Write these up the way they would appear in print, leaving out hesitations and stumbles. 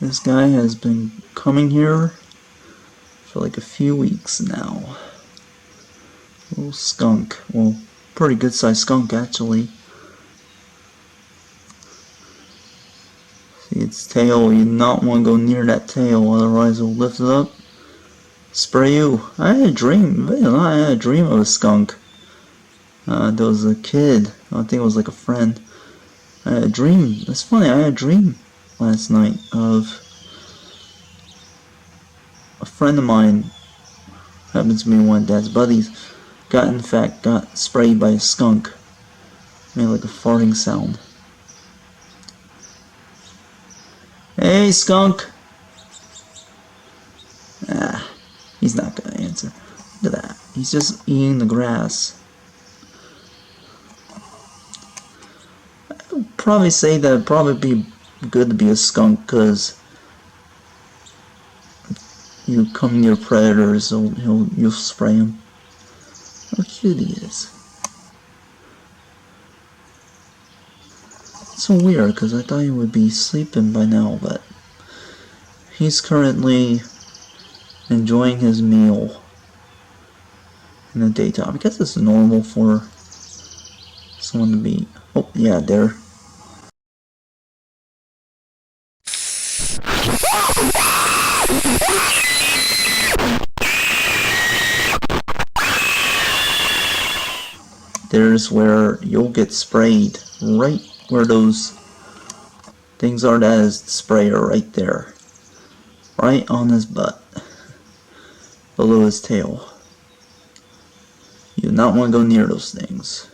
This guy has been coming here for like a few weeks now. Little skunk. Well, pretty good sized skunk actually. See its tail, you do not want to go near that tail, otherwise it'll lift it up, spray you. I had a dream, I had a dream of a skunk. There was a kid, I think it was like a friend. I had a dream, that's funny, I had a dream last night of a friend of mine, happens to be one of Dad's buddies, got sprayed by a skunk. Made like a farting sound. Hey, skunk! Ah, he's not gonna answer. Look at that. He's just eating the grass. I would probably say that it'd probably be good to be a skunk, because you come near predators, so you'll spray him. How cute he is. It's so weird, because I thought he would be sleeping by now, but he's currently enjoying his meal in the daytime. I guess it's normal for someone to be... Oh, yeah, there. There's where you'll get sprayed, right where those things are. That is the sprayer right there, right on his butt, below his tail. You do not want to go near those things.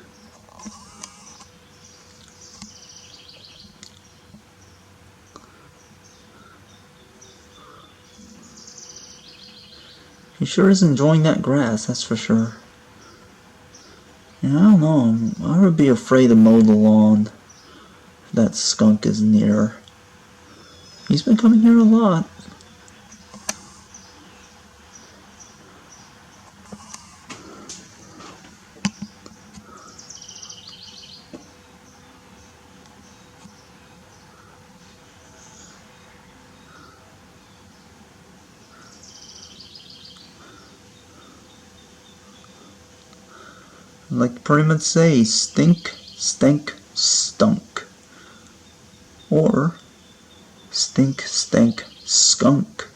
He sure is enjoying that grass, that's for sure. And I don't know, I would be afraid to mow the lawn if that skunk is near. He's been coming here a lot. Like pretty much say, stink, stank, stunk. Or, stink, stank, skunk.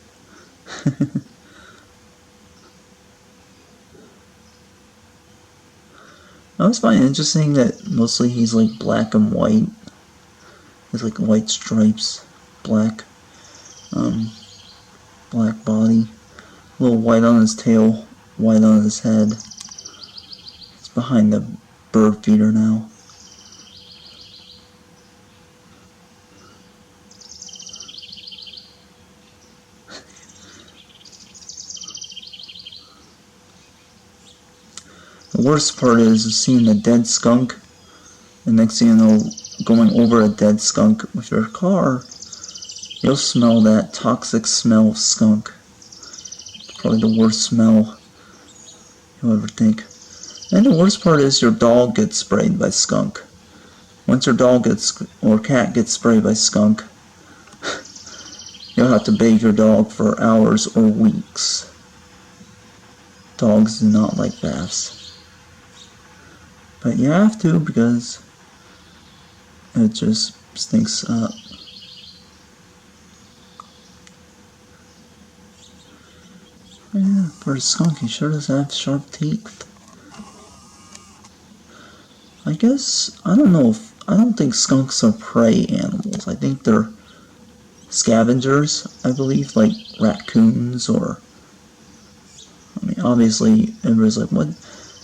I always find it interesting that mostly he's like black and white. There's like white stripes, black body, a little white on his tail, white on his head. It's behind the bird feeder now. The worst part is seeing a dead skunk, and next thing you know, going over a dead skunk with your car, you'll smell that toxic smell of skunk. It's probably the worst smell you'll ever think. And the worst part is your dog gets sprayed by skunk. Once your dog or cat gets sprayed by skunk, you'll have to bathe your dog for hours or weeks. Dogs do not like baths. But you have to, because it just stinks up. Yeah, for a skunk, he sure does have sharp teeth. I guess, I don't think skunks are prey animals. I think they're scavengers, I believe, like raccoons or... I mean, obviously, everybody's like, what?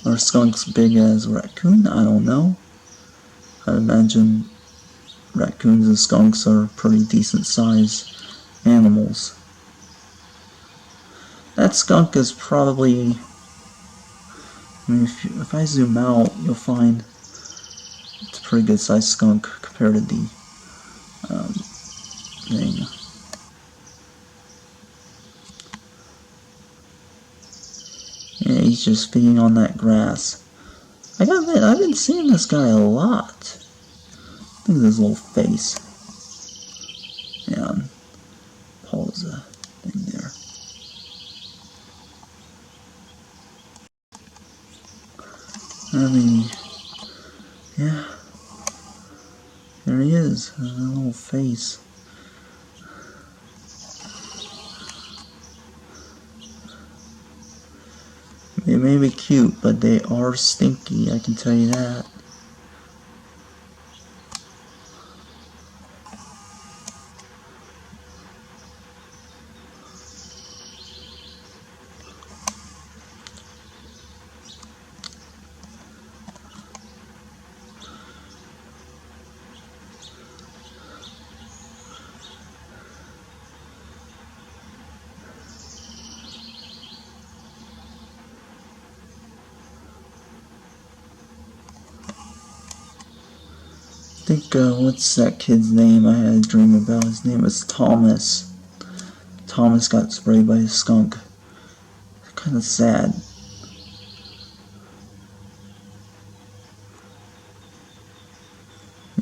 Are skunks big as a raccoon? I don't know. I imagine raccoons and skunks are pretty decent sized animals. That skunk is probably... I mean, if I zoom out, you'll find it's a pretty good sized skunk compared to the thing. Yeah, he's just feeding on that grass. I gotta admit, I've been seeing this guy a lot. Look at his little face. Yeah. I mean, yeah. There he is, a little face. They may be cute, but they are stinky, I can tell you that. I think, what's that kid's name I had a dream about? His name was Thomas. Thomas got sprayed by a skunk. Kind of sad.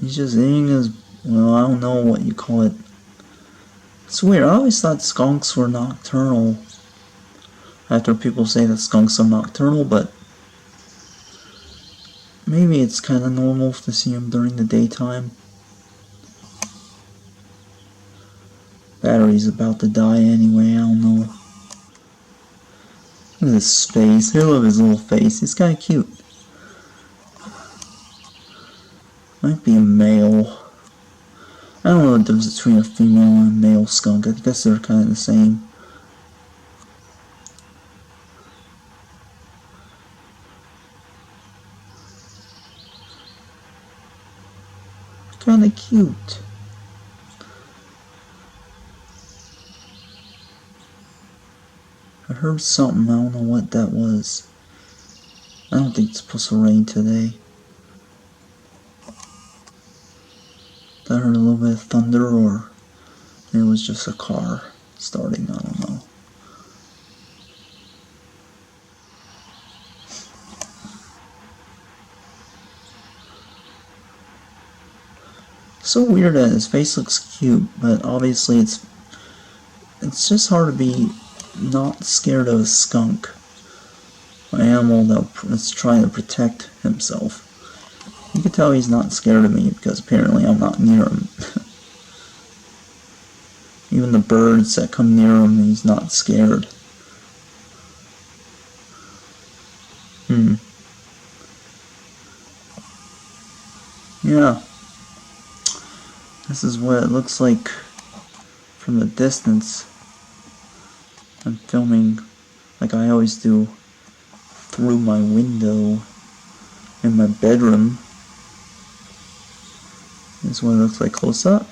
He's just eating his, well, I don't know what you call it. It's weird, I always thought skunks were nocturnal. After people say that skunks are nocturnal, but maybe it's kind of normal to see them during the daytime. Battery's about to die anyway, I don't know. Look at his face, I love his little face, he's kind of cute. Might be a male. I don't know the difference between a female and a male skunk, I guess they're kind of the same. Kinda cute. I heard something, I don't know what that was. I don't think it's supposed to rain today. I heard a little bit of thunder, or it was just a car starting, I don't know. So weird that his face looks cute, but obviously it's just hard to be not scared of a skunk. An animal that's trying to protect himself. You can tell he's not scared of me because apparently I'm not near him. Even the birds that come near him, he's not scared. Yeah. This is what it looks like from the distance. I'm filming like I always do through my window in my bedroom. This is what it looks like close up.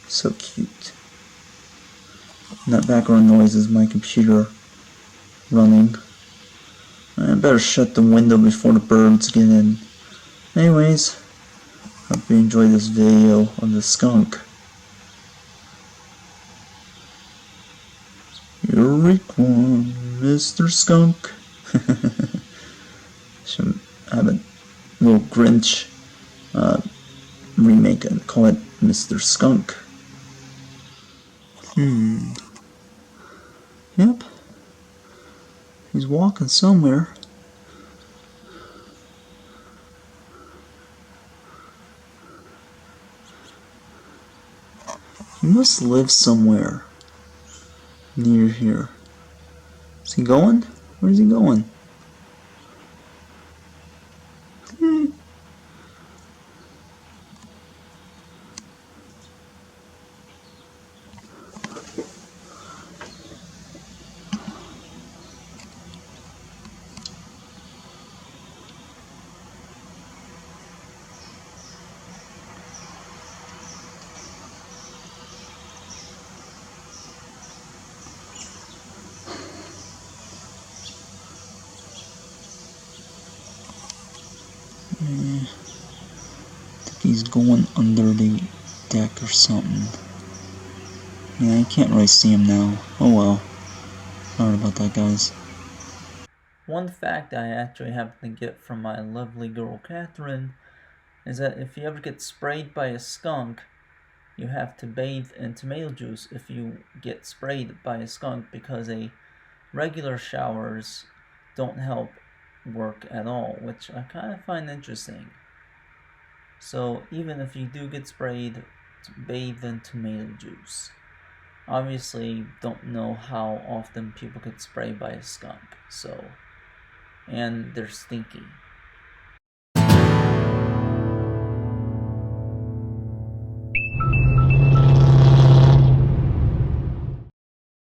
So cute. And that background noise is my computer running. I better shut the window before the birds get in. Anyways, hope you enjoyed this video of the skunk. You're weak one, Mr. Skunk. Should have a little Grinch remake and call it Mr. Skunk. Yep. He's walking somewhere. He must live somewhere near here. Is he going? Where's he going? I think he's going under the deck or something. Yeah, I can't really see him now. Oh well. Sorry about that, guys. One fact I actually happen to get from my lovely girl Catherine is that if you ever get sprayed by a skunk, you have to bathe in tomato juice if you get sprayed by a skunk, because regular showers don't help. work at all, which I kind of find interesting. So even if you do get sprayed, bathe in tomato juice. Obviously, don't know how often people get sprayed by a skunk, and they're stinky.